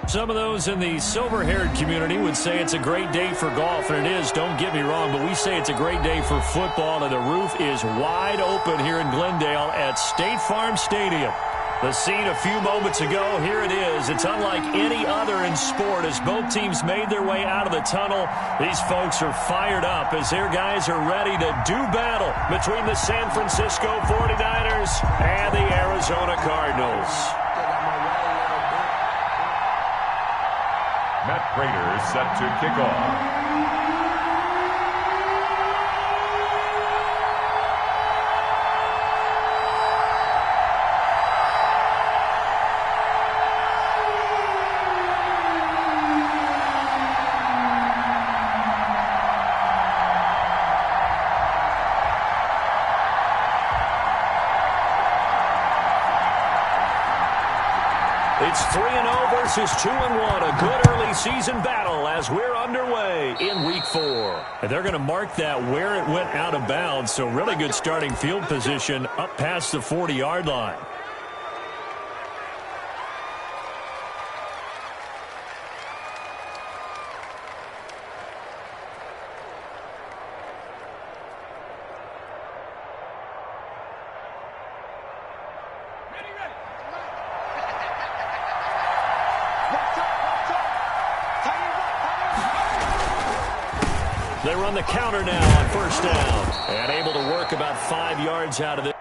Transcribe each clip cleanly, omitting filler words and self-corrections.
Some of those in the silver-haired community would say it's a great day for golf, and it is, don't get me wrong, but we say it's a great day for football, and the roof is wide open here in Glendale at State Farm Stadium. The scene a few moments ago, here it is. It's unlike any other in sport as both teams made their way out of the tunnel. These folks are fired up as their guys are ready to do battle between the San Francisco 49ers and the Arizona Cardinals. Matt Prater set to kick off. It's 3-0 versus 2-1. A good early season battle as we're underway in Week 4. And they're going to mark that where it went out of bounds. So really good starting field position up past the 40-yard line. They run the counter now on first down and able to work about 5 yards out of it.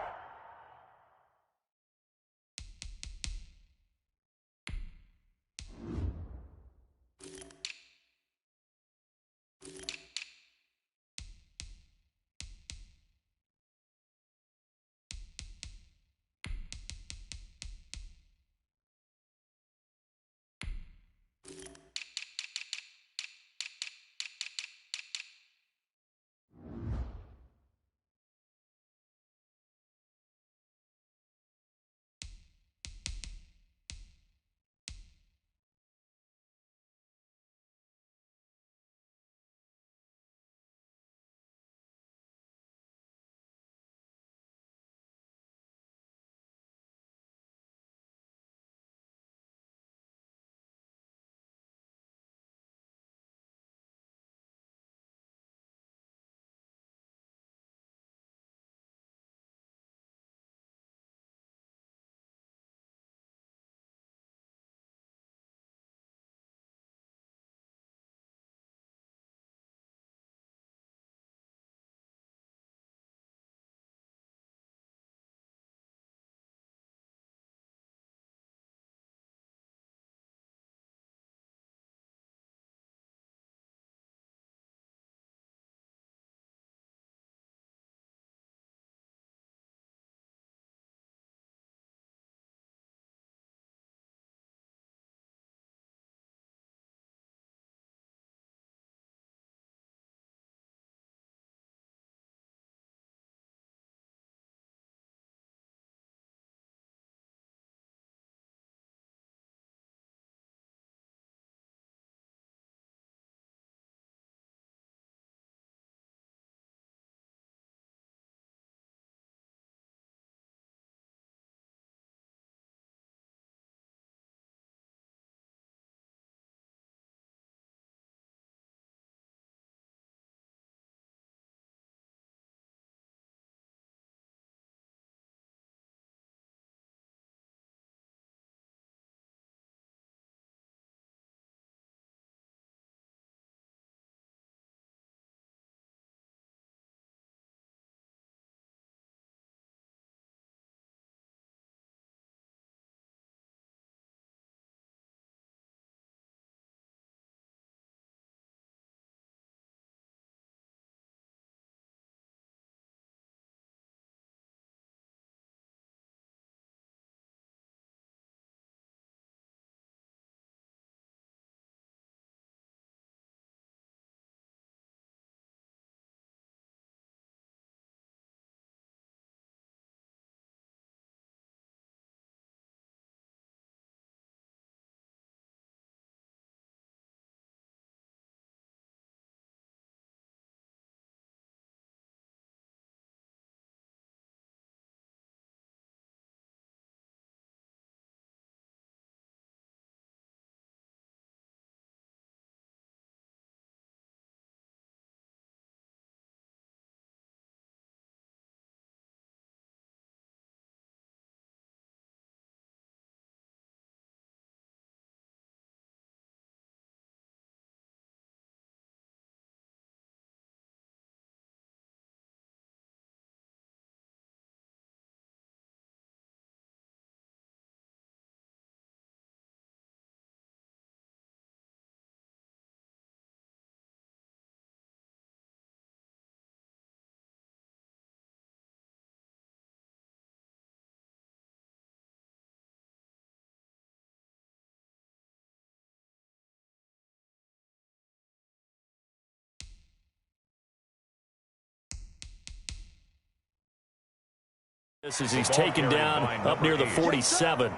This is he's taken down up near the 47.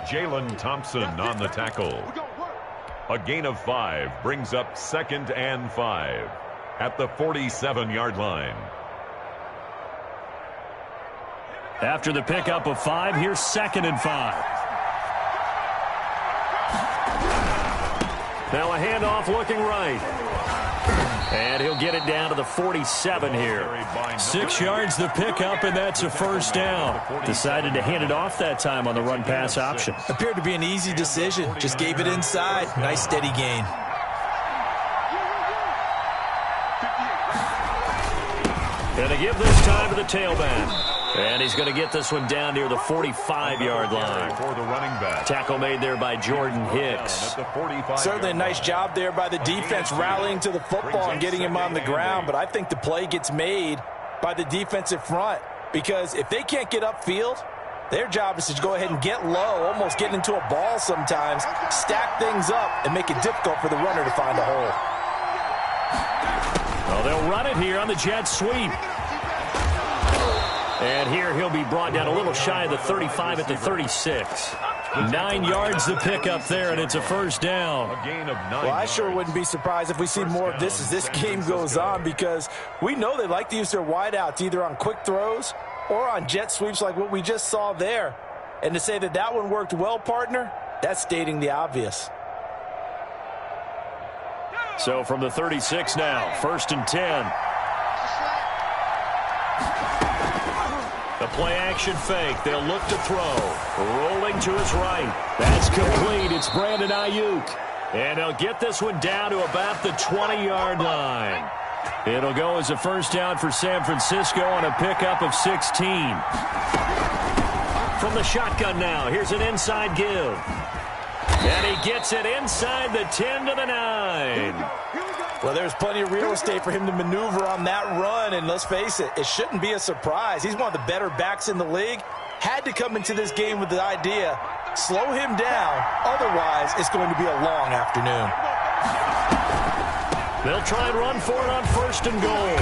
Jalen Thompson on the tackle. A gain of 5 brings up 2nd and 5 at the 47-yard line. After the pickup of 5, here's 2nd and 5. Now a handoff looking right. And he'll get it down to the 47 here. 6 yards the pickup, and that's a first down. Decided to hand it off that time on the run-pass option. Appeared to be an easy decision. Just gave it inside. Nice steady gain. And they give this time to the tailback. And he's going to get this one down near the 45-yard line. For the running back. Tackle made there by Jordan Hicks. Certainly a nice job there by the defense rallying to the football and getting him on the ground. But I think the play gets made by the defensive front. Because if they can't get upfield, their job is to go ahead and get low, almost get into a ball sometimes, stack things up, and make it difficult for the runner to find a hole. Well, they'll run it here on the jet sweep. And here he'll be brought down a little shy of the 35 at the 36. 9 yards to pick up there, and it's a first down. A gain of 9 well, I sure wouldn't be surprised if we see more of this as this game goes on, because we know they like to use their wideouts either on quick throws or on jet sweeps like what we just saw there. And to say that that one worked well, partner, that's stating the obvious. So from the 36 now, 1st and 10. The play-action fake. They'll look to throw. Rolling to his right. That's complete. It's Brandon Ayuk. And he'll get this one down to about the 20-yard line. It'll go as a first down for San Francisco on a pickup of 16. From the shotgun now, here's an inside give. And he gets it inside the 10 to the 9. Well, there's plenty of real estate for him to maneuver on that run, and let's face it, it shouldn't be a surprise. He's one of the better backs in the league. Had to come into this game with the idea, slow him down, otherwise it's going to be a long afternoon. They'll try and run for it on 1st and goal.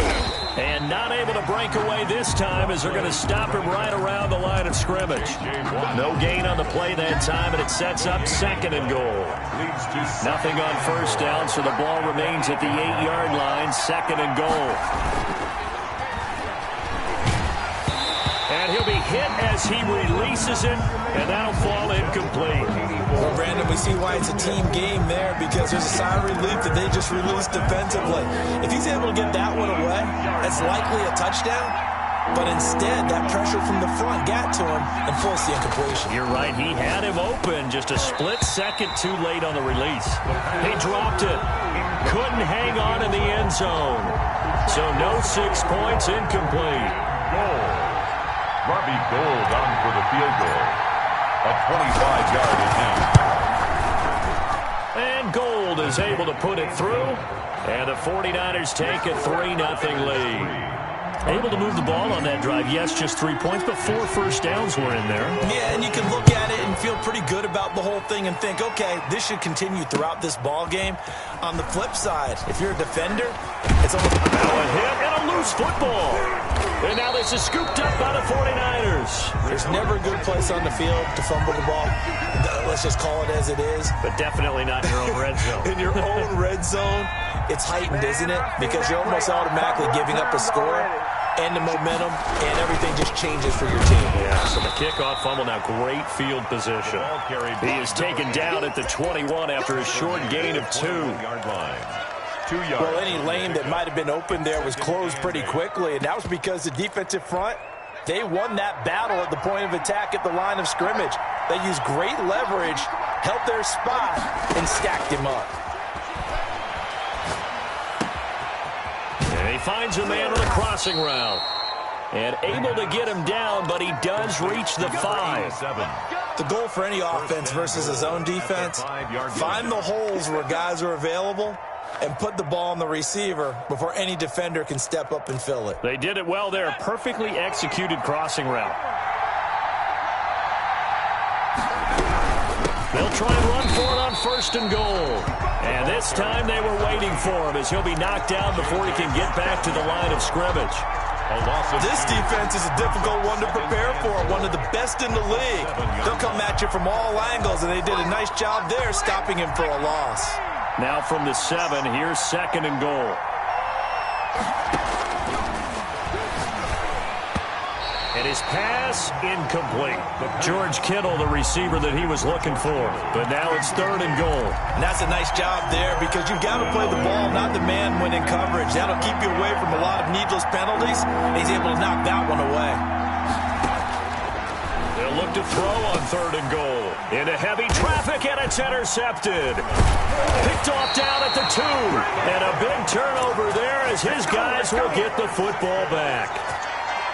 And not able to break away this time as they're going to stop him right around the line of scrimmage. No gain on the play that time, and it sets up 2nd and goal. Nothing on first down, so the ball remains at the 8-yard line, 2nd and goal. And he'll be hit as he releases it, and that'll fall incomplete. Well, Brandon, we see why it's a team game there, because there's a sigh of relief that they just released defensively. If he's able to get that one away, that's likely a touchdown. But instead, that pressure from the front got to him and forced the incompletion. You're right. He had him open just a split second too late on the release. He dropped it. Couldn't hang on in the end zone. So no 6 points, incomplete. Goal. Robbie Gould on for the field goal. A 25-yard attempt. And Gould is able to put it through. And the 49ers take a 3-0 lead. Able to move the ball on that drive. Yes, just 3 points, but 4 first downs were in there. Yeah, and you can look at it and feel pretty good about the whole thing and think, okay, this should continue throughout this ball game. On the flip side, if you're a defender, it's almost now a hit and a loose football. And now this is scooped up by the 49ers. There's never a good place on the field to fumble the ball. Let's just call it as it is. But definitely not in your own red zone. In your own red zone, it's heightened, isn't it? Because you're almost automatically giving up a score and the momentum, and everything just changes for your team. Yeah, so the kickoff fumble, now great field position. He is taken down at the 21 after a short gain of 2. Well, any lane that might have been open there was closed pretty quickly, and that was because the defensive front, they won that battle at the point of attack at the line of scrimmage. They used great leverage, held their spot, and stacked him up. And he finds a man on a crossing route. And able to get him down, but he does reach the 5. The goal for any offense versus a zone defense, find the holes where guys are available and put the ball on the receiver before any defender can step up and fill it. They did it well there. Perfectly executed crossing route. They'll try and run for it on 1st and goal. And this time they were waiting for him as he'll be knocked down before he can get back to the line of scrimmage. This defense is a difficult one to prepare for, one of the best in the league. They'll come at you from all angles, and they did a nice job there stopping him for a loss. Now from the 7, here's 2nd and goal. And his pass incomplete. George Kittle, the receiver that he was looking for. But now it's 3rd and goal. And that's a nice job there because you've got to play the ball, not the man when in coverage. That'll keep you away from a lot of needless penalties. He's able to knock that one away. They'll look to throw on 3rd and goal. Into heavy traffic, and it's intercepted. Picked off down at the 2. And a big turnover there as his guys will get the football back.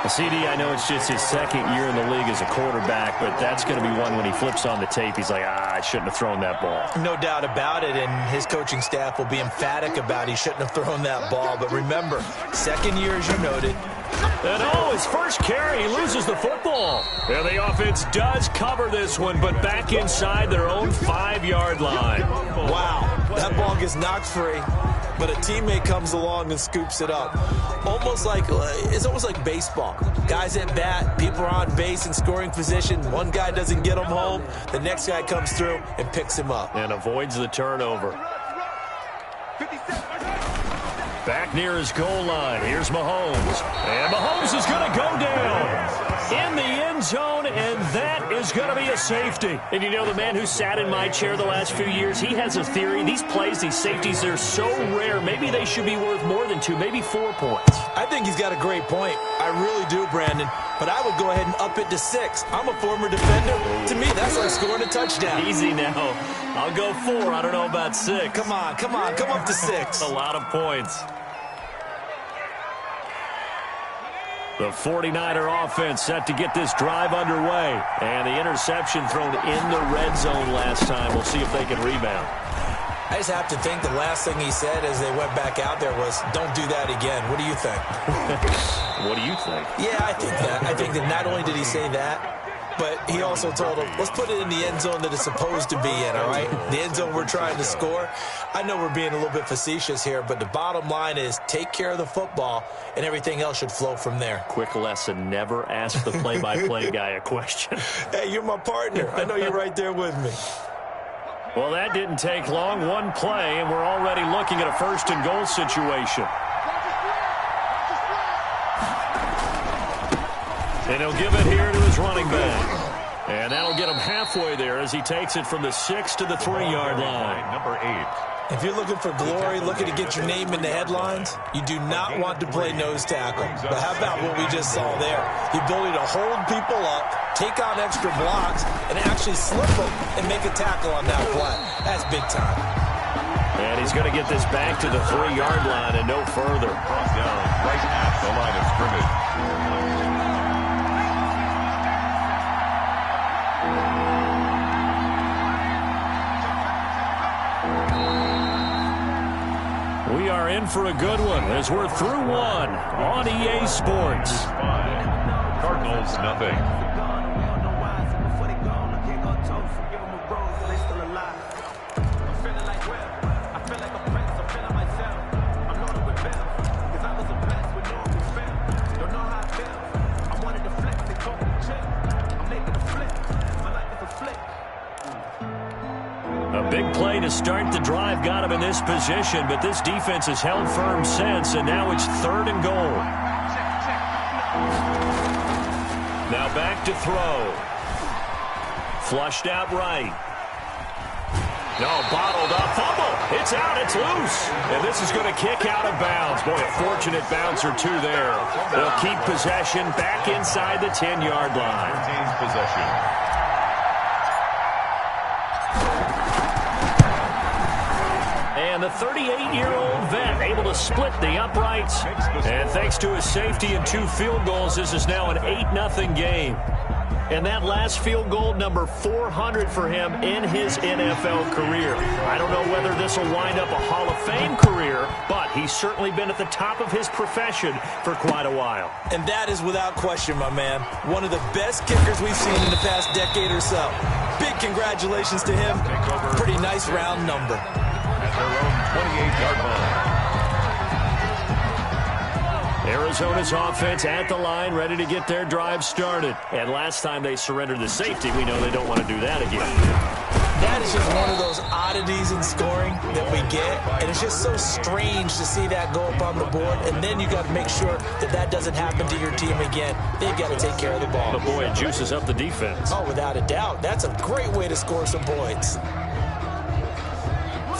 CD, I know it's just his 2nd year in the league as a quarterback, but that's going to be one when he flips on the tape, he's like, I shouldn't have thrown that ball. No doubt about it, and his coaching staff will be emphatic about he shouldn't have thrown that ball. But remember, 2nd year, as you noted. And his first carry, he loses the football. And the offense does cover this one, but back inside their own 5-yard line. Wow, that ball gets knocked free, but a teammate comes along and scoops it up. It's almost like baseball. Guys at bat, people are on base in scoring position. One guy doesn't get him home. The next guy comes through and picks him up. And avoids the turnover. Back near his goal line. Here's Mahomes. And Mahomes is going to go down in the end zone, and that is going to be a safety. And you know, the man who sat in my chair the last few years, he has a theory. These plays, these safeties, they're so rare. Maybe they should be worth more than 2, maybe 4 points. I think he's got a great point. I really do, Brandon. But I would go ahead and up it to 6. I'm a former defender. To me, that's like scoring a touchdown. Easy now. I'll go 4. I don't know about 6. Come on. Come up to 6. A lot of points. The 49er offense set to get this drive underway. And the interception thrown in the red zone last time. We'll see if they can rebound. I just have to think the last thing he said as they went back out there was, don't do that again. What do you think? What do you think? Yeah, I think that. I think that not only did he say that, but he also told him, let's put it in the end zone that it's supposed to be in, all right? The end zone we're trying to score. I know we're being a little bit facetious here, but the bottom line is take care of the football, and everything else should flow from there. Quick lesson, never ask the play-by-play guy a question. Hey, you're my partner. I know you're right there with me. Well, that didn't take long. One play, and we're already looking at a 1st and goal situation. And he'll give it here to his running back. And that'll get him halfway there as he takes it from the 6 to the 3-yard line. Number 8. If you're looking for glory, looking to get your name in the headlines, you do not want to play nose tackle. But how about what we just saw there? The ability to hold people up, take on extra blocks, and actually slip them and make a tackle on that play. That's big time. And he's going to get this back to the 3-yard line and no further. Brought down right at the line of scrimmage. We are in for a good one as we're through one on EA Sports. Cardinals, nothing. A big play to start the drive got him in this position, but this defense has held firm since, and now it's 3rd and goal. Now back to throw. Flushed out right. No, bottled up. Fumble. It's out. It's loose. And this is going to kick out of bounds. Boy, a fortunate bounce or two there. They'll keep possession back inside the 10-yard line. Retains possession. And the 38-year-old vet able to split the uprights. And thanks to his safety and 2 field goals, this is now an 8-0 game. And that last field goal, number 400 for him in his NFL career. I don't know whether this will wind up a Hall of Fame career, but he's certainly been at the top of his profession for quite a while. And that is without question, my man. One of the best kickers we've seen in the past decade or so. Big congratulations to him. Pretty nice round number. At their own 28-yard line. Arizona's offense at the line, ready to get their drive started. And last time they surrendered the safety, we know they don't want to do that again. That is just one of those oddities in scoring that we get, and it's just so strange to see that go up on the board, and then you got to make sure that that doesn't happen to your team again. They've got to take care of the ball. But boy, it juices up the defense. Oh, without a doubt. That's a great way to score some points.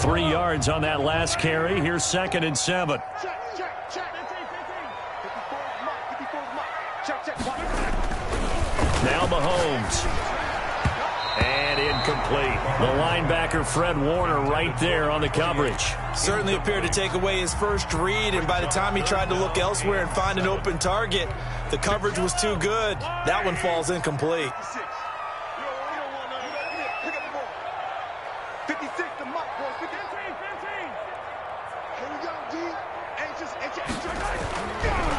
3 yards on that last carry. Here's 2nd and 7. Now Mahomes. And incomplete. The linebacker, Fred Warner, right there on the coverage. Certainly appeared to take away his first read, and by the time he tried to look elsewhere and find an open target, the coverage was too good. That one falls incomplete.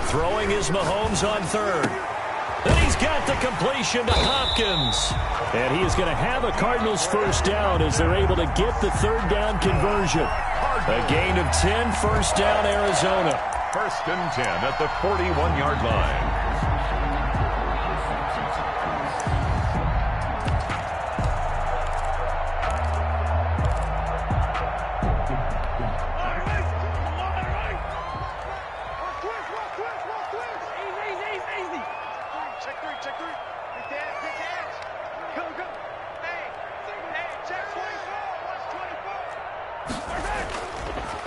Throwing is Mahomes on 3rd. And he's got the completion to Hopkins. And he is going to have a Cardinals first down as they're able to get the 3rd down conversion. A gain of 10, first down Arizona. 1st and 10 at the 41-yard line.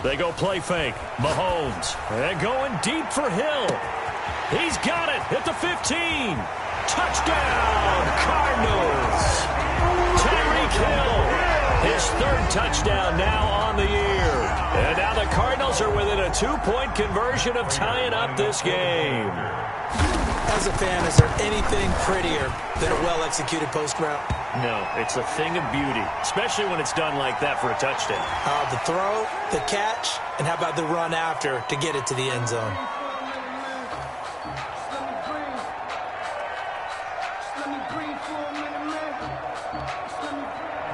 They go play fake. Mahomes. And going deep for Hill. He's got it at the 15. Touchdown, Cardinals. Tyreek Hill. His 3rd touchdown now on the year. And now the Cardinals are within a 2-point conversion of tying up this game. As a fan, is there anything prettier than a well-executed post route? No, it's a thing of beauty, especially when it's done like that for a touchdown. The throw, the catch, and how about the run after to get it to the end zone?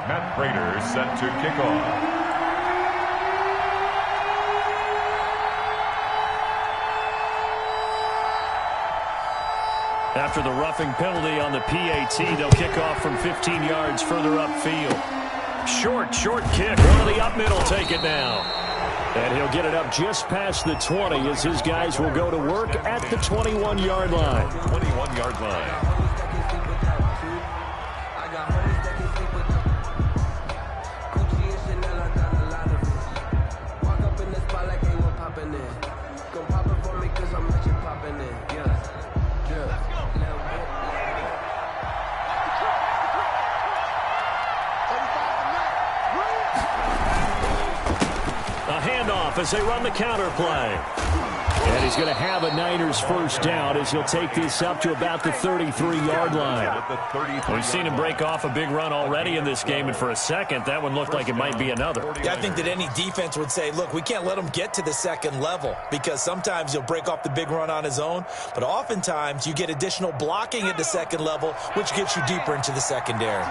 Matt Prater set to kick off. After the roughing penalty on the PAT, they'll kick off from 15 yards further upfield. Short kick. One of the up middle take it now. And he'll get it up just past the 20 as his guys will go to work at the 21-yard line. 21-yard line. As they run the counter play. And he's going to have a Niners first down as he'll take this up to about the 33-yard line. We've seen him break off a big run already in this game, and for a second, that one looked like it might be another. Yeah, I think that any defense would say, look, we can't let him get to the 2nd level because sometimes he'll break off the big run on his own, but oftentimes you get additional blocking at the 2nd level, which gets you deeper into the secondary.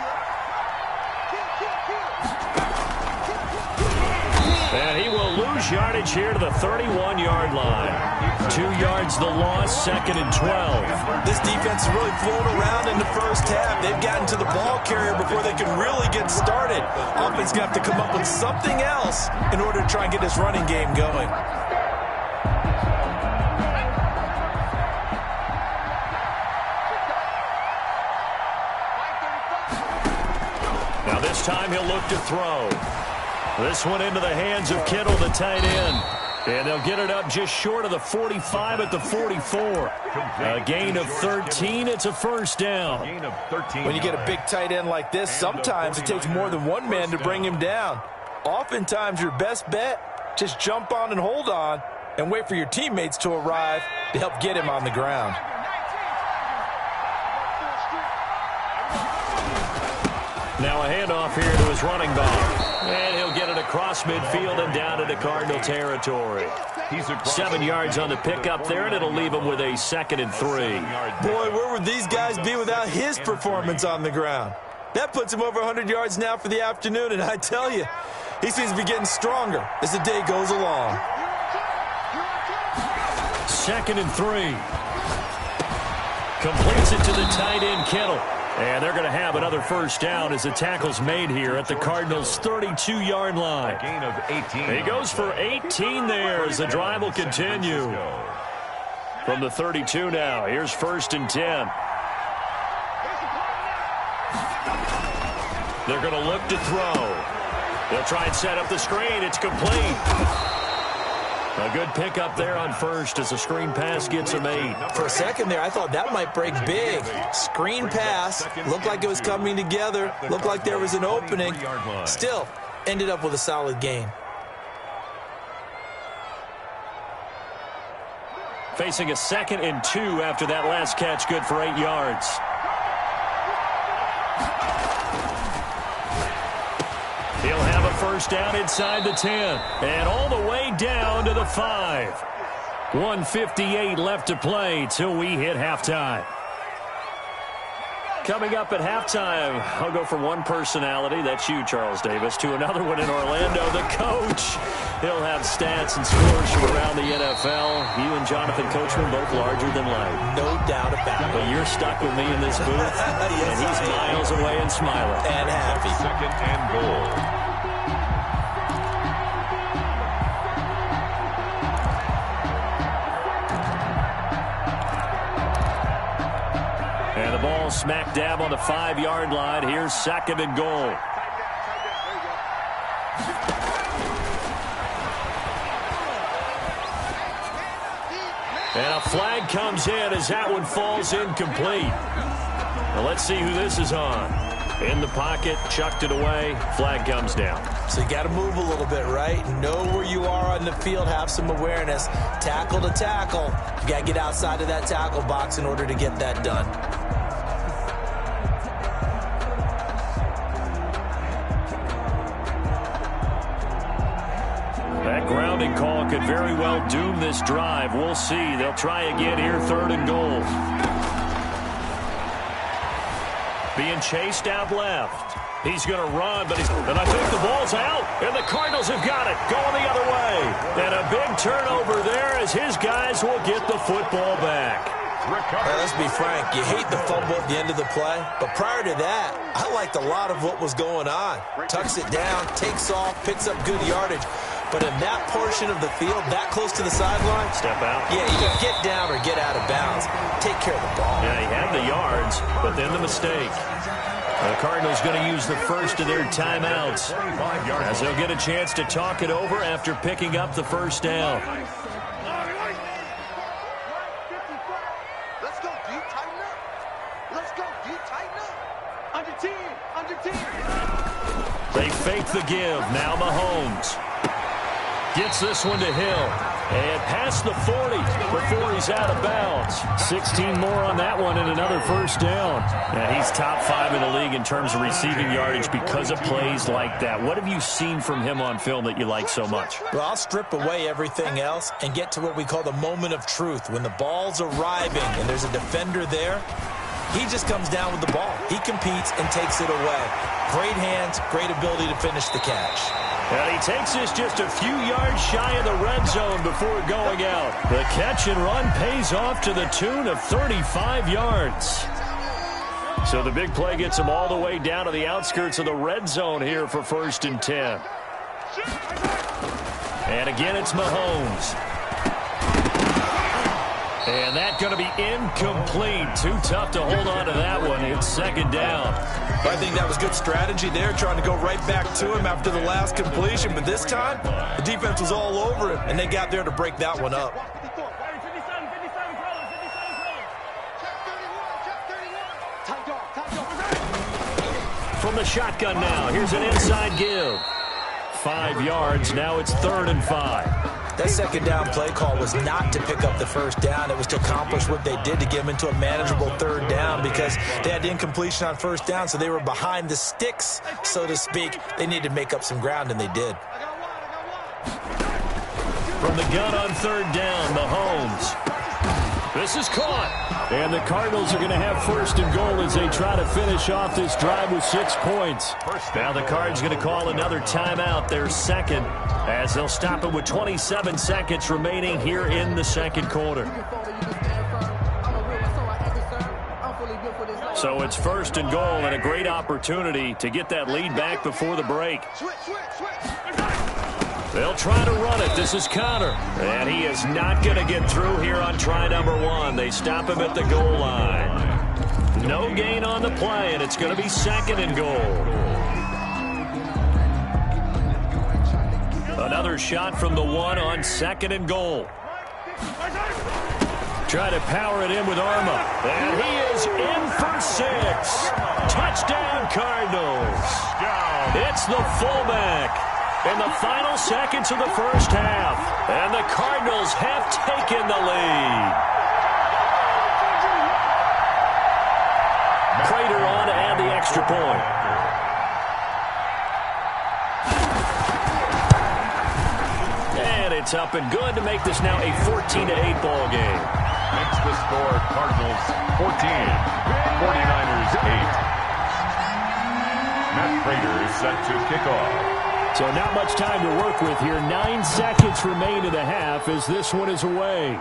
And he will lose yardage here to the 31-yard line. 2 yards the loss, 2nd and 12. This defense has really flown around in the first half. They've gotten to the ball carrier before they can really get started. Offense going to have to come up with something else in order to try and get this running game going. Now this time he'll look to throw. This one into the hands of Kittle, the tight end. And they'll get it up just short of the 45 at the 44. A gain of 13. It's a first down. When you get a big tight end like this, sometimes it takes more than one man to bring him down. Oftentimes, your best bet, just jump on and hold on and wait for your teammates to arrive to help get him on the ground. Now a handoff here to his running back. And he'll get it across midfield and down into Cardinal territory. 7 yards on the pickup there, and it'll leave him with a 2nd and 3. Boy, where would these guys be without his performance on the ground? That puts him over 100 yards now for the afternoon, and I tell you, he seems to be getting stronger as the day goes along. 2nd and 3. Completes it to the tight end, Kittle. And they're going to have another first down as the tackle's made here at the Cardinals' 32-yard line. A gain of 18. He goes for 18 there as the drive will continue. From the 32 now, here's 1st and 10. They're going to look to throw. They'll try and set up the screen. It's complete. A good pickup there on first as the screen pass gets a made. For a second there, I thought that might break big. Screen pass. Looked like it was coming together. Looked like there was an opening. Still, ended up with a solid gain. Facing a 2nd and 2 after that last catch, good for 8 yards. He'll have a first down inside the 10. And all the way down to the 5. 1:58 left to play till we hit halftime. Coming up at halftime, I'll go from one personality, that's you, Charles Davis, to another one in Orlando, the coach. He'll have stats and scores from around the NFL. You and Jonathan Coachman both larger than life. No doubt about it. But you're stuck with me in this booth, yes, and he's miles away and smiling. And happy. 2nd and goal. And the ball smack dab on the 5-yard line. Here's 2nd and goal. And a flag comes in as that one falls incomplete. Now let's see who this is on. In the pocket, chucked it away, flag comes down. So you got to move a little bit, right? Know where you are on the field, have some awareness. Tackle to tackle. You got to get outside of that tackle box in order to get that done. That grounding call could very well doom this drive. We'll see. They'll try again here, 3rd and goal. Being chased out left. He's going to run, but and I think the ball's out, and the Cardinals have got it, going the other way. And a big turnover there as his guys will get the football back. Now, let's be frank, you hate the fumble at the end of the play, but prior to that, I liked a lot of what was going on. Tucks it down, takes off, picks up good yardage. But in that portion of the field, that close to the sideline, step out. Yeah, either get down or get out of bounds. Take care of the ball. Yeah, he had the yards, but then the mistake. The Cardinals going to use the first of their timeouts as they'll get a chance to talk it over after picking up the first down. Let's go, D. Tighten up. Let's go, D. Tighten up. Under 10. Under 10. They fake the give. Now Mahomes gets this one to Hill. And past the 40 before he's out of bounds. 16 more on that one and another first down. And he's top 5 in the league in terms of receiving yardage because of plays like that. What have you seen from him on film that you like so much? Well, I'll strip away everything else and get to what we call the moment of truth. When the ball's arriving and there's a defender there, he just comes down with the ball. He competes and takes it away. Great hands, great ability to finish the catch. And he takes this just a few yards shy of the red zone before going out. The catch and run pays off to the tune of 35 yards. So the big play gets him all the way down to the outskirts of the red zone here for 1st and 10. And again, it's Mahomes. And that's going to be incomplete. Too tough to hold on to that one. It's 2nd down. I think that was good strategy there, trying to go right back to him after the last completion. But this time, the defense was all over him, and they got there to break that one up. From the shotgun now, here's an inside give. 5 yards, now it's 3rd and 5. That 2nd down play call was not to pick up the first down. It was to accomplish what they did to get them into a manageable 3rd down because they had incompletion on 1st down, so they were behind the sticks, so to speak. They needed to make up some ground, and they did. From the gun on 3rd down, Mahomes. This is caught. And the Cardinals are going to have first and goal as they try to finish off this drive with 6 points. Now the Cards going to call another timeout, their second, as they'll stop it with 27 seconds remaining here in the second quarter. So it's first and goal and a great opportunity to get that lead back before the break. They'll try to run it. This is Connor. And he is not going to get through here on try number 1. They stop him at the goal line. No gain on the play, and it's going to be second and goal. Another shot from the 1 on second and goal. Try to power it in with Arma. And he is in for 6. Touchdown, Cardinals. It's the fullback in the final seconds of the first half. And the Cardinals have taken the lead. Prater on to add the extra point. And it's up and good to make this now a 14-8 ball game. Makes the score Cardinals 14, 49ers 8. Matt Prater is set to kick off. So not much time to work with here. 9 seconds remain in the half as this one is away.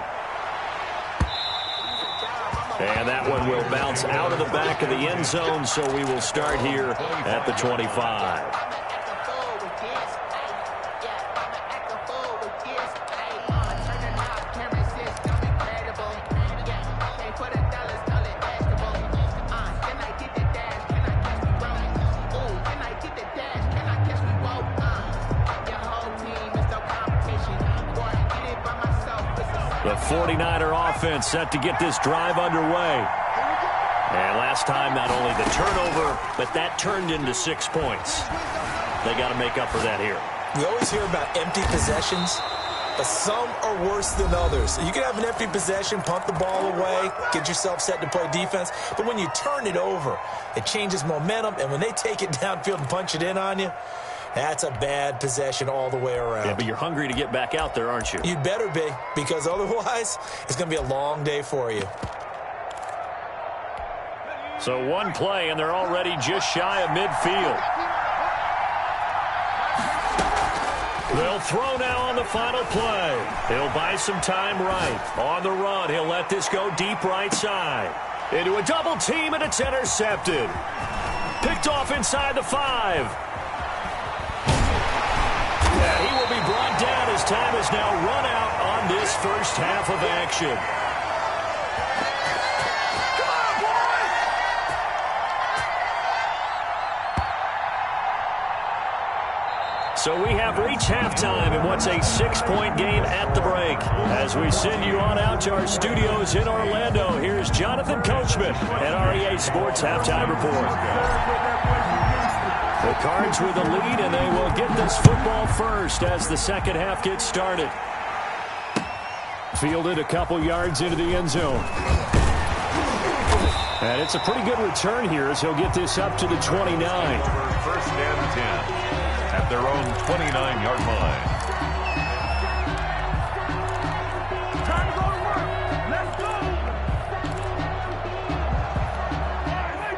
And that one will bounce out of the back of the end zone, so we will start here at the 25. The 49er offense set to get this drive underway. And last time, not only the turnover, but that turned into 6 points. They got to make up for that here. We always hear about empty possessions, but some are worse than others. You can have an empty possession, punt the ball away, get yourself set to play defense. But when you turn it over, it changes momentum. And when they take it downfield and punch it in on you, that's a bad possession all the way around. Yeah, but you're hungry to get back out there, aren't you? You'd better be, because otherwise it's going to be a long day for you. So one play, and they're already just shy of midfield. They'll throw now on the final play. He'll buy some time right. On the run, he'll let this go deep right side. Into a double team, and it's intercepted. Picked off inside the 5. He will be brought down as time has now run out on this first half of action. So we have reached halftime in what's a 6-point game at the break. As we send you on out to our studios in Orlando, here's Jonathan Coachman at REA Sports Halftime Report. The Cards with the lead, and they will get this football first as the second half gets started. Fielded a couple yards into the end zone. And it's a pretty good return here as he'll get this up to the 29. First and 10 at their own 29-yard line. Time to go to work. Let's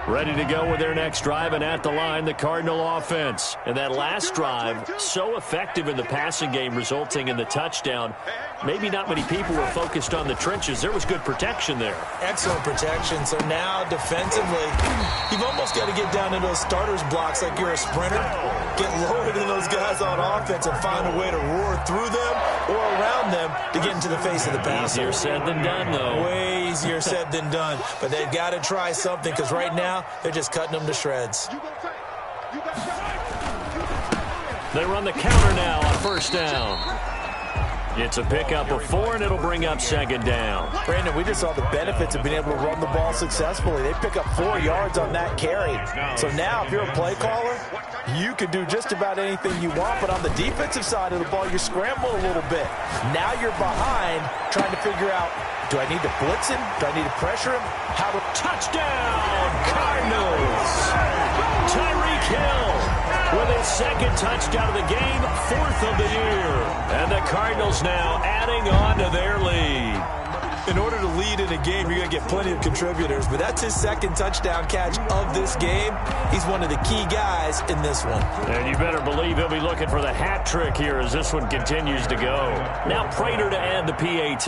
go. Ready to go with their next drive, and at the line, the Cardinal offense. And that last drive, so effective in the passing game, resulting in the touchdown. Maybe not many people were focused on the trenches. There was good protection there. Excellent protection. So now defensively, you've almost got to get down into those starters blocks like you're a sprinter. Get lower than those guys on offense and find a way to roar through them or around them to get into the face of the passer. Easier said than done, though. Way easier said than done. But they've got to try something, because right now they're just cutting them to shreds. They run the counter now on first down. It's a pickup of 4, and it'll bring up second down. Brandon, we just saw the benefits of being able to run the ball successfully. They pick up 4 yards on that carry. So now if you're a play caller, you can do just about anything you want. But on the defensive side of the ball, you scramble a little bit. Now you're behind trying to figure out, do I need to blitz him? Do I need to pressure him? How to... Touchdown, Cardinals! Tyreek Hill with his second touchdown of the game, 4th of the year. And the Cardinals now adding on to their lead. In order to lead in a game, you're going to get plenty of contributors, but that's his second touchdown catch of this game. He's one of the key guys in this one. And you better believe he'll be looking for the hat trick here as this one continues to go. Now Prater to add the PAT.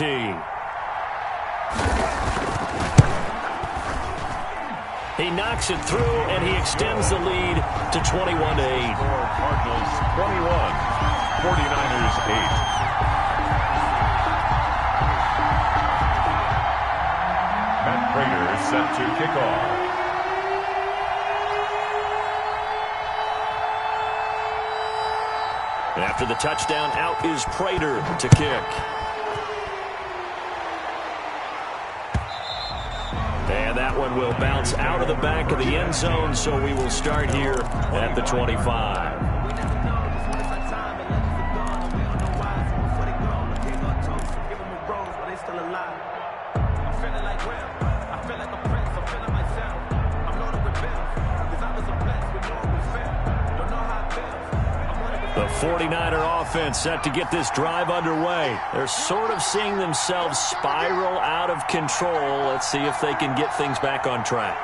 He knocks it through, and he extends the lead to 21-8. Cardinals 21, 49ers 8. Prater set to kick off. After the touchdown, out is Prater to kick. And that one will bounce out of the back of the end zone, so we will start here at the 25. The 49er offense set to get this drive underway. They're sort of seeing themselves spiral out of control. Let's see if they can get things back on track.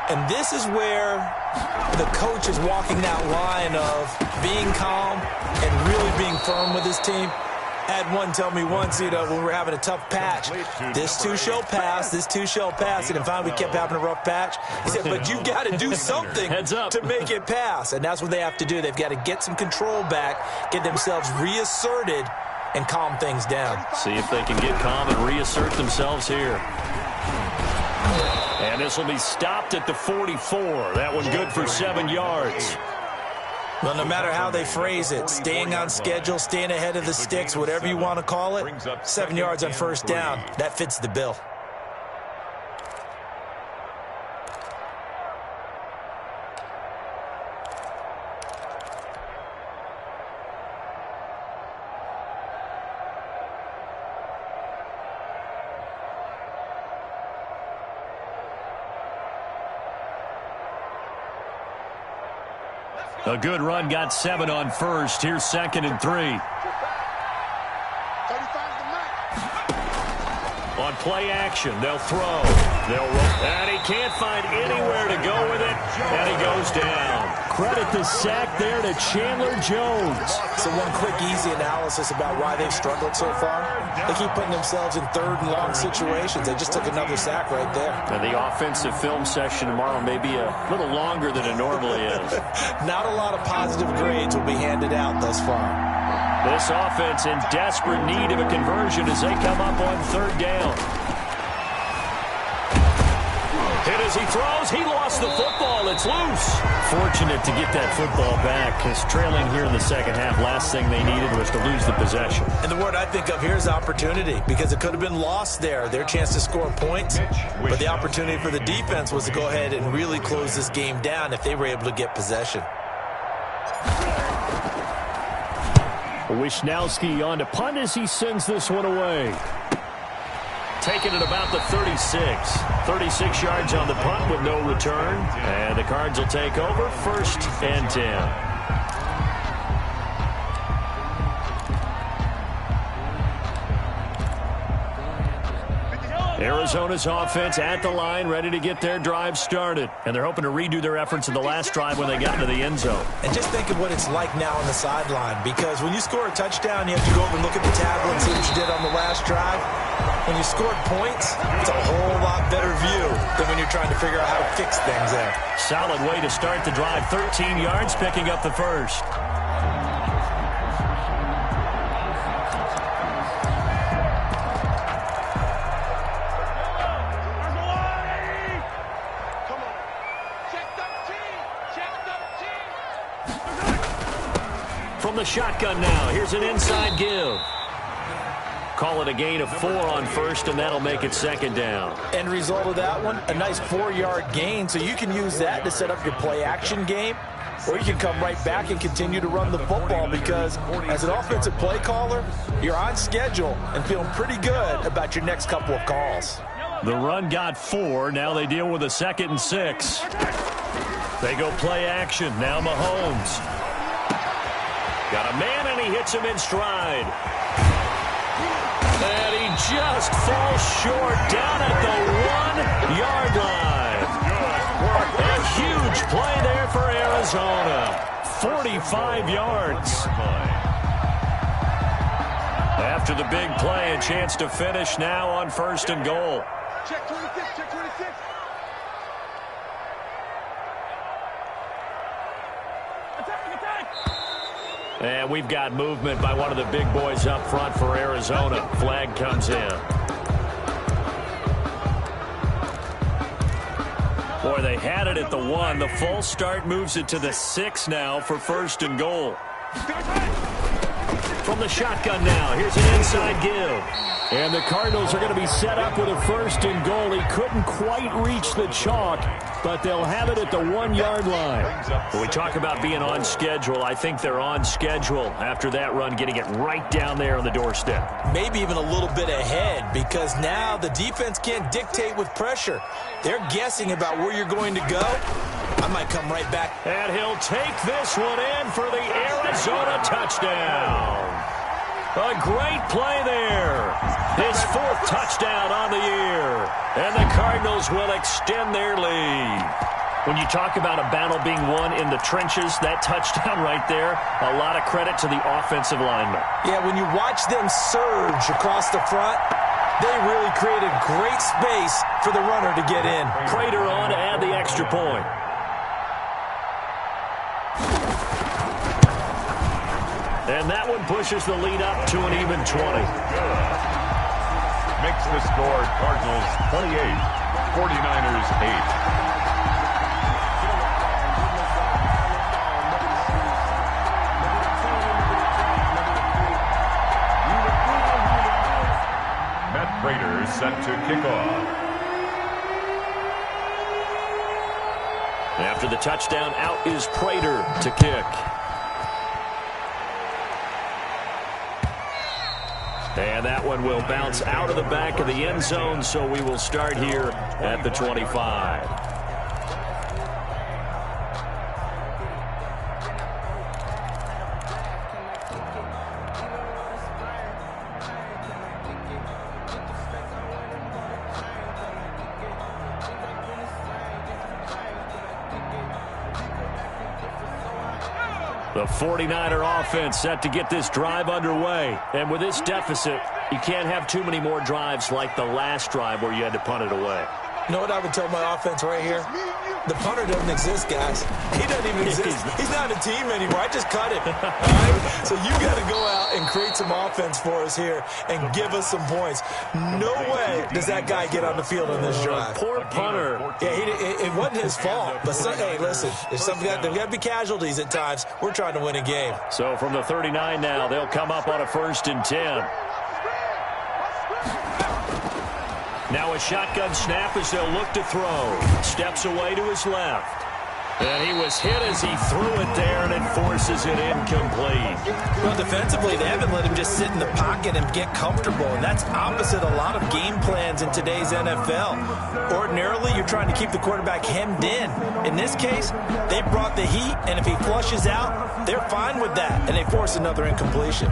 And this is where the coach is walking that line of being calm and really being firm with his team. I had one tell me once, when we were having a tough patch, this too shall pass, this too shall pass. And finally we kept having a rough patch. He said, but you got to do something to make it pass. And that's what they have to do. They've got to get some control back, get themselves reasserted, and calm things down. See if they can get calm and reassert themselves here. And this will be stopped at the 44. That one good for 7 yards. Well, no matter how they phrase it, staying on schedule, staying ahead of the sticks, whatever you want to call it, 7 yards on first down, that fits the bill. A good run, got 7 on first. Here's 2nd and 3. On play action, they'll throw. They'll roll. And he can't find anywhere to go with it. And he goes down. Credit the sack there to Chandler Jones. So one quick, easy analysis about why they've struggled so far. They keep putting themselves in 3rd and long situations. They just took another sack right there. And the offensive film session tomorrow may be a little longer than it normally is. Not a lot of positive grades will be handed out thus far. This offense in desperate need of a conversion as they come up on 3rd down. Hit as he throws. He lost the football. It's loose. Fortunate to get that football back, because trailing here in the second half, last thing they needed was to lose the possession. And the word I think of here is opportunity, because it could have been lost there, their chance to score points. But the opportunity for the defense was to go ahead and really close this game down if they were able to get possession. Wisnowski on to punt as he sends this one away. Taking it about the 36. 36 yards on the punt with no return. And the Cards will take over 1st and 10. Arizona's offense at the line, ready to get their drive started. And they're hoping to redo their efforts in the last drive when they got into the end zone. And just think of what it's like now on the sideline, because when you score a touchdown, you have to go over and look at the tablet and see what you did on the last drive. When you scored points, it's a whole lot better view than when you're trying to figure out how to fix things there. Solid way to start the drive. 13 yards, picking up the first. From the shotgun now, here's an inside give. Call it a gain of 4 on first, and that'll make it 2nd down. End result of that one, a nice 4-yard gain, so you can use that to set up your play-action game, or you can come right back and continue to run the football, because as an offensive play caller, you're on schedule and feeling pretty good about your next couple of calls. The run got 4. Now they deal with a 2nd and 6. They go play action. Now Mahomes. Got a man, and he hits him in stride. And he just falls short down at the 1-yard line. A huge play there for Arizona. 45 yards. After the big play, a chance to finish now on 1st and goal. Check 26, check 26. And we've got movement by one of the big boys up front for Arizona. Flag comes in. Boy, they had it at the 1. The false start moves it to the 6 now for 1st and goal. From the shotgun now, here's an inside give. And the Cardinals are going to be set up with a 1st and goal. He couldn't quite reach the chalk, but they'll have it at the 1-yard line. When we talk about being on schedule, I think they're on schedule after that run, getting it right down there on the doorstep. Maybe even a little bit ahead, because now the defense can't dictate with pressure. They're guessing about where you're going to go. I might come right back. And he'll take this one in for the Arizona touchdown. A great play there. His 4th touchdown on the year. And the Cardinals will extend their lead. When you talk about a battle being won in the trenches, that touchdown right there, a lot of credit to the offensive linemen. Yeah, when you watch them surge across the front, they really created great space for the runner to get in. Prater on to add the extra point. And that one pushes the lead up to an even 20. Makes the score Cardinals 28, 49ers 8. Matt Prater set to kick off. After the touchdown, out is Prater to kick. And that one will bounce out of the back of the end zone, so we will start here at the 25. The 49er offense set to get this drive underway. And with this deficit, you can't have too many more drives like the last drive where you had to punt it away. You know what I would tell my offense right here? The punter doesn't exist, guys. He doesn't even exist. He's not a team anymore. I just cut him. All right? So you got to go out and create some offense for us here and give us some points. No way does that guy get on the field on this drive. Poor punter. Yeah, it wasn't his fault. But, hey, listen, there's got to be casualties at times. We're trying to win a game. So from the 39 now, they'll come up on a 1st and 10. Now a shotgun snap as they'll look to throw. Steps away to his left. And he was hit as he threw it there, and it forces it incomplete. Well, defensively, they haven't let him just sit in the pocket and get comfortable, and that's opposite a lot of game plans in today's NFL. Ordinarily, you're trying to keep the quarterback hemmed in. In this case, they brought the heat, and if he flushes out, they're fine with that, and they force another incompletion.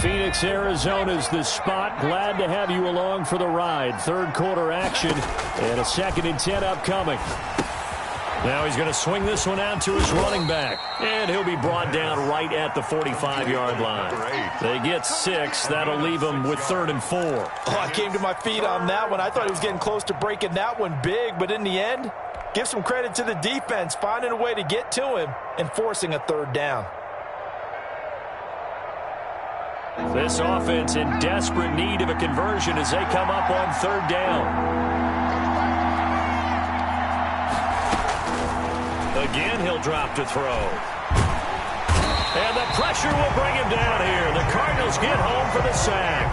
Phoenix, Arizona's the spot. Glad to have you along for the ride. 3rd quarter action and a 2nd and 10 upcoming. Now he's going to swing this one out to his running back. And he'll be brought down right at the 45-yard line. They get 6. That'll leave him with 3rd and 4. Oh, I came to my feet on that one. I thought he was getting close to breaking that one big, but in the end, give some credit to the defense, finding a way to get to him and forcing a 3rd down. This offense in desperate need of a conversion as they come up on 3rd down. Again, he'll drop to throw. And the pressure will bring him down here. The Cardinals get home for the sack.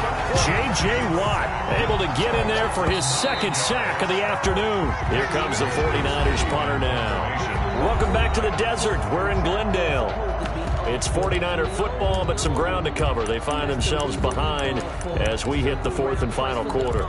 J.J. Watt able to get in there for his 2nd sack of the afternoon. Here comes the 49ers punter now. Welcome back to the desert. We're in Glendale. It's 49er football, but some ground to cover. They find themselves behind as we hit the 4th and final quarter.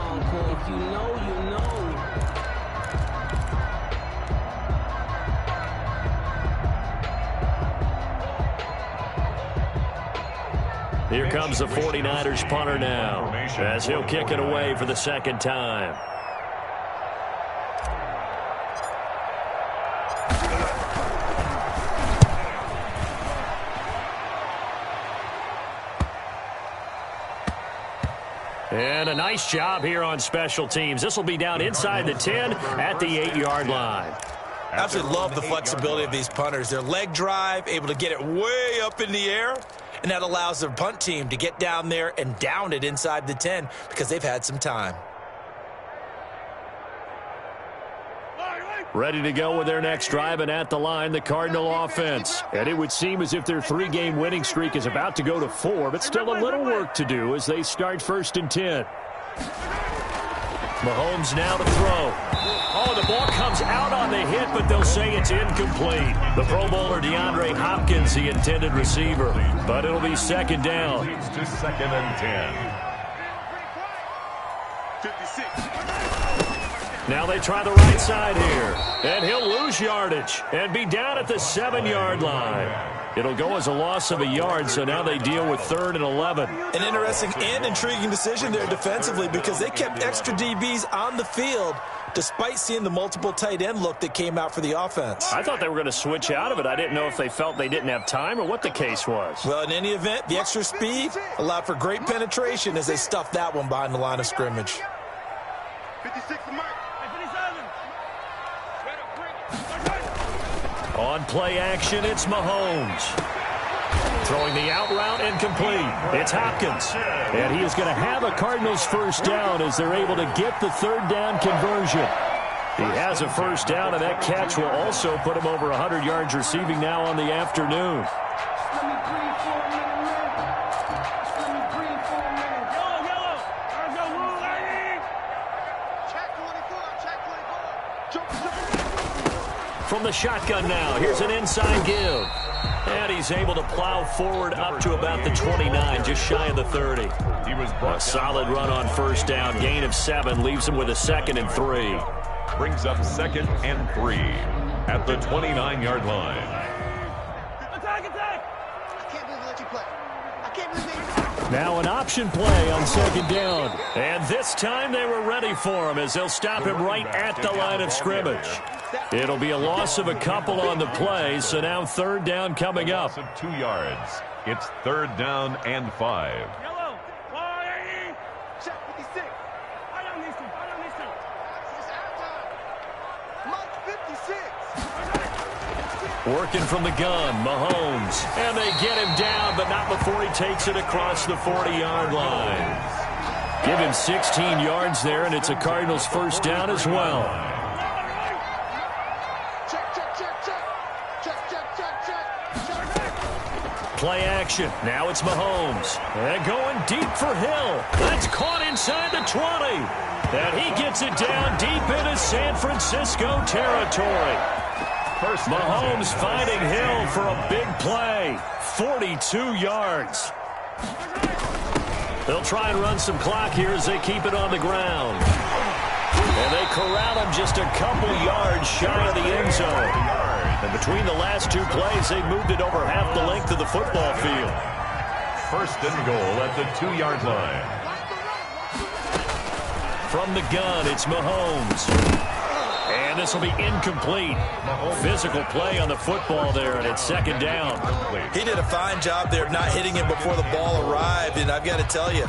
Here comes the 49ers punter now, as he'll kick it away for the second time. And a nice job here on special teams. This will be down inside the 10 at the 8-yard line. Absolutely love the flexibility of these punters. Their leg drive, able to get it way up in the air, and that allows their punt team to get down there and down it inside the 10 because they've had some time. Ready to go with their next drive, and at the line, the Cardinal offense. And it would seem as if their 3-game winning streak is about to go to 4, but still a little work to do as they start 1st and 10. Mahomes now to throw. Oh, the ball comes out on the hit, but they'll say it's incomplete. The Pro Bowler DeAndre Hopkins, the intended receiver. But it'll be second down. Leads to 2nd and 10. 56. Now they try the right side here. And he'll lose yardage and be down at the 7-yard line. It'll go as a loss of a yard, so now they deal with 3rd and 11. An interesting and intriguing decision there defensively because they kept extra DBs on the field despite seeing the multiple tight end look that came out for the offense. I thought they were going to switch out of it. I didn't know if they felt they didn't have time or what the case was. Well, in any event, the extra speed allowed for great penetration as they stuffed that one behind the line of scrimmage. 56 to Mike. On play action, it's Mahomes. Throwing the out route incomplete. It's Hopkins. And he is going to have a Cardinals first down as they're able to get the 3rd down conversion. He has a first down, and that catch will also put him over 100 yards receiving now on the afternoon. From the shotgun now, here's an inside give. And he's able to plow forward up to about the 29, just shy of the 30. He was A solid run on first down, gain of 7, leaves him with a 2nd and 3. Brings up 2nd and 3 at the 29-yard line. Attack, attack! I can't believe they let you play. I can't believe they... Now an option play on 2nd down. And this time they were ready for him as they'll stop him right at the line of scrimmage. It'll be a loss of a couple on the play, so now 3rd down coming up. Loss of 2 yards. It's 3rd down and 5. Yellow! Check 56. I don't need to. It's our time. Mike 56. Working from the gun, Mahomes. And they get him down, but not before he takes it across the 40-yard line. Give him 16 yards there, and it's a Cardinals first down as well. Play action. Now it's Mahomes. And going deep for Hill. That's caught inside the 20. And he gets it down deep into San Francisco territory. Mahomes finding Hill for a big play. 42 yards. They'll try and run some clock here as they keep it on the ground. And they corral him just a couple yards shy of the end zone. And between the last 2 plays, they've moved it over half the length of the football field. 1st and goal at the 2-yard line. From the gun, it's Mahomes. And this will be incomplete. Physical play on the football there, and it's 2nd down. He did a fine job there of not hitting him before the ball arrived, and I've got to tell you,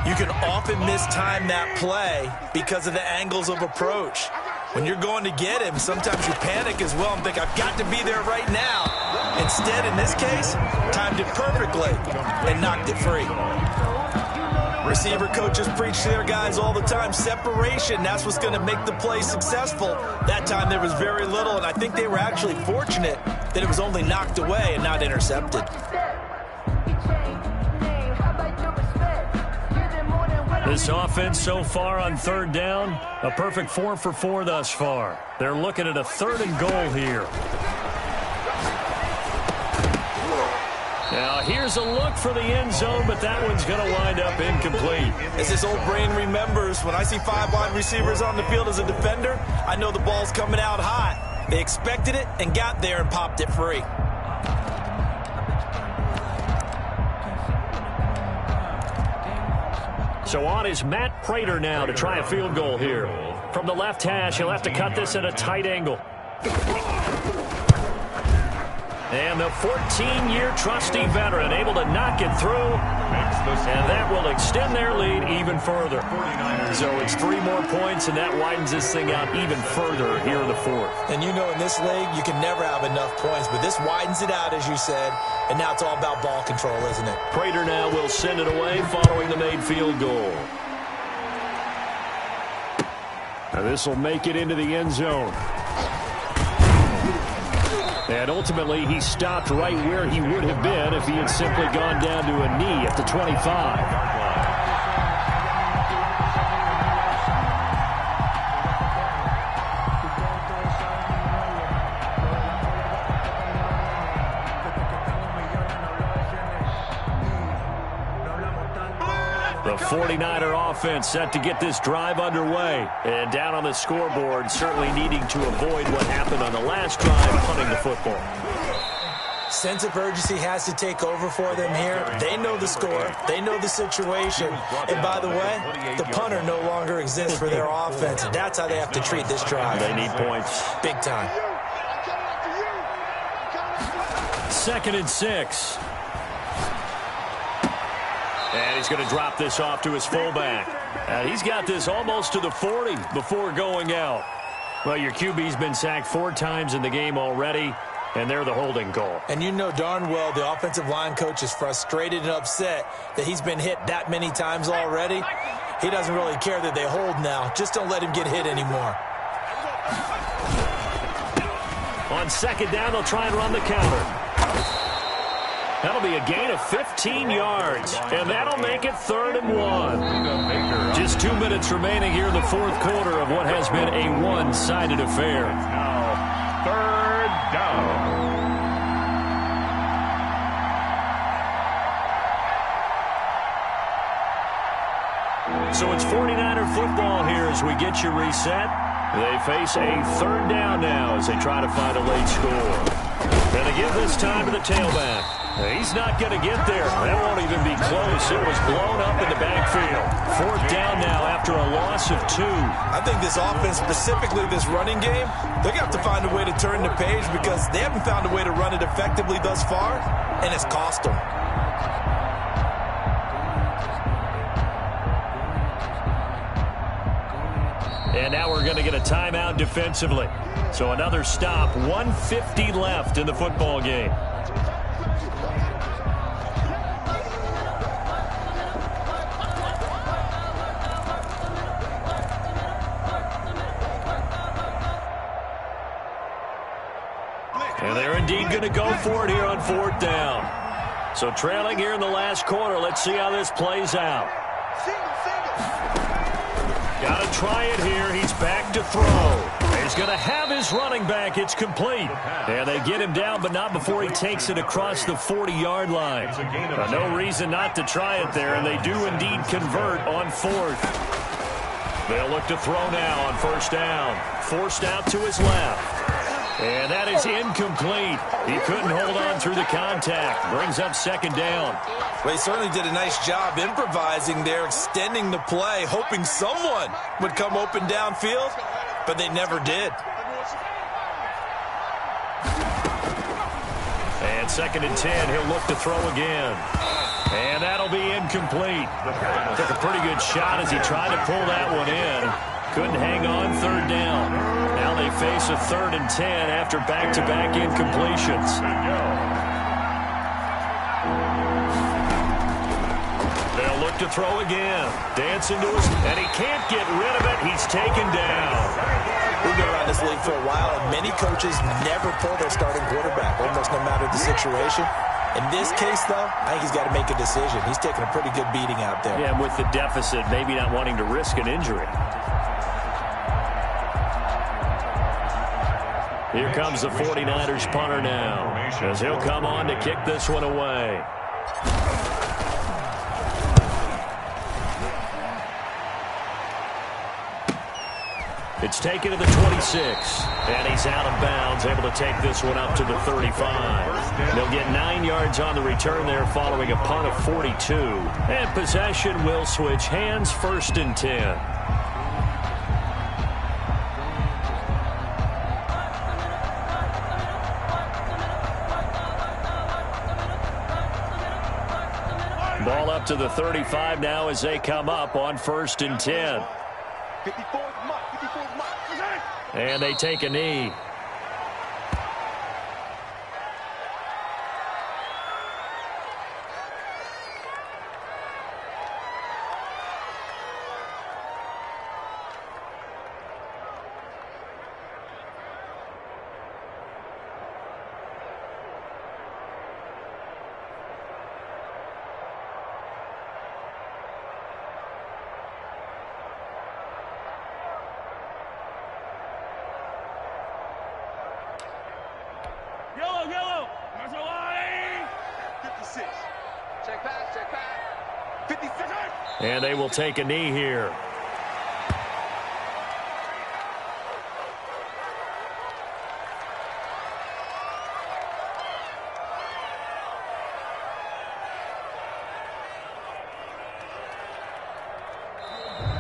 you can often mistime that play because of the angles of approach. When you're going to get him, sometimes you panic as well and think, I've got to be there right now. Instead, in this case, timed it perfectly and knocked it free. Receiver coaches preach to their guys all the time. Separation, that's what's going to make the play successful. That time there was very little, and I think they were actually fortunate that it was only knocked away and not intercepted. This offense so far on 3rd down, a perfect 4 for 4 thus far. They're looking at a 3rd and goal here. Now here's a look for the end zone, but that one's going to wind up incomplete. As this old brain remembers, when I see 5 wide receivers on the field as a defender, I know the ball's coming out hot. They expected it and got there and popped it free. So on is Matt Prater now to try a field goal here. From the left hash, he'll have to cut this at a tight angle. And the 14-year trusty veteran able to knock it through. And that will extend their lead even further. So it's 3 more points, and that widens this thing out even further here in the fourth. And you know in this league, you can never have enough points. But this widens it out, as you said. And now it's all about ball control, isn't it? Prater now will send it away following the made field goal. Now this will make it into the end zone. And ultimately, he stopped right where he would have been if he had simply gone down to a knee at the 25. The 49er offense set to get this drive underway. And down on the scoreboard, certainly needing to avoid what happened on the last drive, punting the football. Sense of urgency has to take over for them here. They know the score. They know the situation. And by the way, the punter no longer exists for their offense. That's how they have to treat this drive. They need points. Big time. 2nd and 6. And he's going to drop this off to his fullback. And he's got this almost to the 40 before going out. Well, your QB's been sacked 4 times in the game already, and they're the holding call. And you know darn well the offensive line coach is frustrated and upset that he's been hit that many times already. He doesn't really care that they hold now. Just don't let him get hit anymore. On 2nd down, they'll try and run the counter. That'll be a gain of 15 yards, and that'll make it 3rd and 1. Just 2 minutes remaining here in the fourth quarter of what has been a one-sided affair. Now, 3rd down. So it's 49er football here as we get you reset. They face a 3rd down now as they try to find a late score. Going to give this time to the tailback. He's not going to get there. That won't even be close. It was blown up in the backfield. 4th down now after a loss of 2. I think this offense, specifically this running game, they're going to have to find a way to turn the page because they haven't found a way to run it effectively thus far, and it's cost them. And now we're going to get a timeout defensively. So another stop, 1:50 left in the football game. And they're indeed going to go for it here on 4th down. So trailing here in the last quarter, let's see how this plays out. Got to try it here. He's back to throw. He's going to have his running back. It's complete. And they get him down, but not before he takes it across the 40-yard line. No reason not to try it there, and they do indeed convert on 4th. They'll look to throw now on 1st down. Forced out to his left. And that is incomplete. He couldn't hold on through the contact. Brings up 2nd down. Well, he certainly did a nice job improvising there, extending the play, hoping someone would come open downfield, but they never did. And 2nd and 10, he'll look to throw again. And that'll be incomplete. Took a pretty good shot as he tried to pull that one in. Couldn't hang on 3rd down. Now they face a 3rd and 10 after back-to-back incompletions. They'll look to throw again. Dancing to his, and he can't get rid of it. He's taken down. We've been around this league for a while, and many coaches never pull their starting quarterback, almost no matter the situation. In this case, though, I think he's got to make a decision. He's taking a pretty good beating out there. Yeah, with the deficit, maybe not wanting to risk an injury. Here comes the 49ers punter now, as he'll come on to kick this one away. It's taken to the 26, and he's out of bounds, able to take this one up to the 35. They'll get 9 yards on the return there following a punt of 42. And possession will switch hands, 1st and 10. Ball up to the 35 now as they come up on 1st and 10. And they take a knee. Yellow. There's a line. 56. Check back. 56. And they will take a knee here.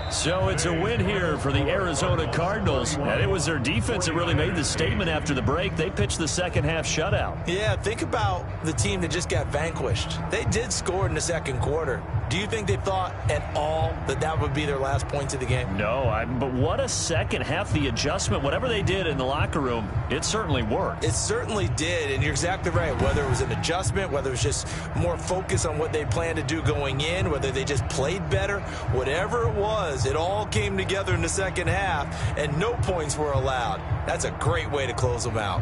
So it's a win here for the Arizona Cardinals. And it was their defense that really made the statement after the break. They pitched the second half shutout. Yeah, think about the team that just got vanquished. They did score in the second quarter. Do you think they thought at all that that would be their last points of the game? No, but what a second half. The adjustment, whatever they did in the locker room, it certainly worked. It certainly did, and you're exactly right. Whether it was an adjustment, whether it was just more focus on what they planned to do going in, whether they just played better, whatever it was, it all came together in the second half, and no points were allowed. That's a great way to close them out.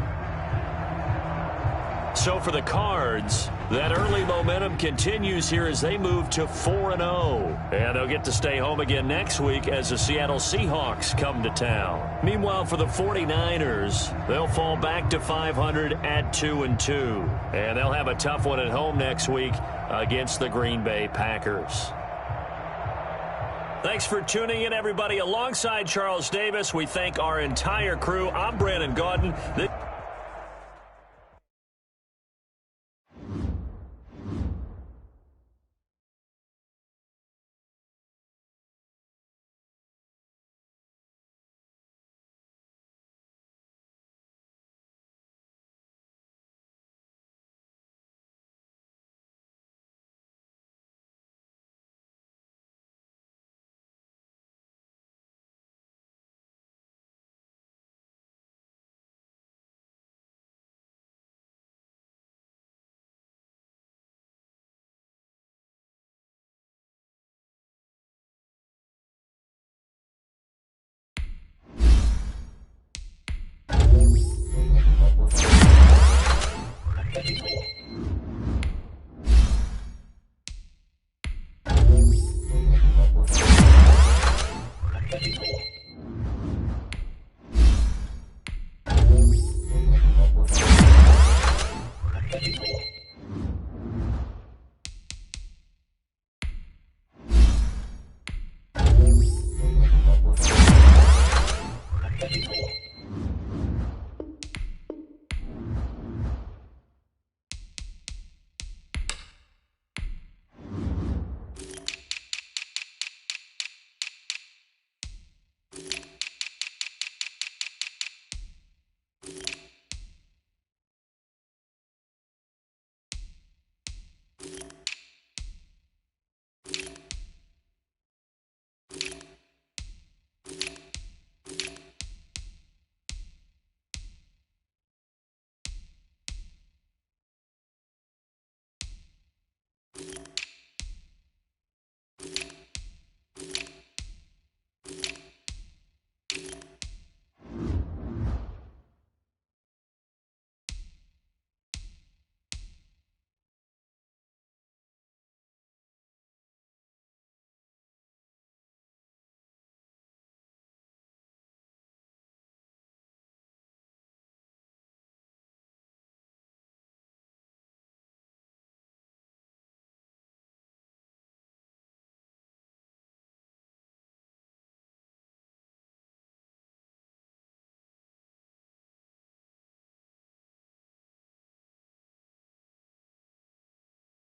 So for the Cards, that early momentum continues here as they move to 4-0. And they'll get to stay home again next week as the Seattle Seahawks come to town. Meanwhile, for the 49ers, they'll fall back to 500 at 2-2. And they'll have a tough one at home next week against the Green Bay Packers. Thanks for tuning in, everybody. Alongside Charles Davis, we thank our entire crew. I'm Brandon Gaudin.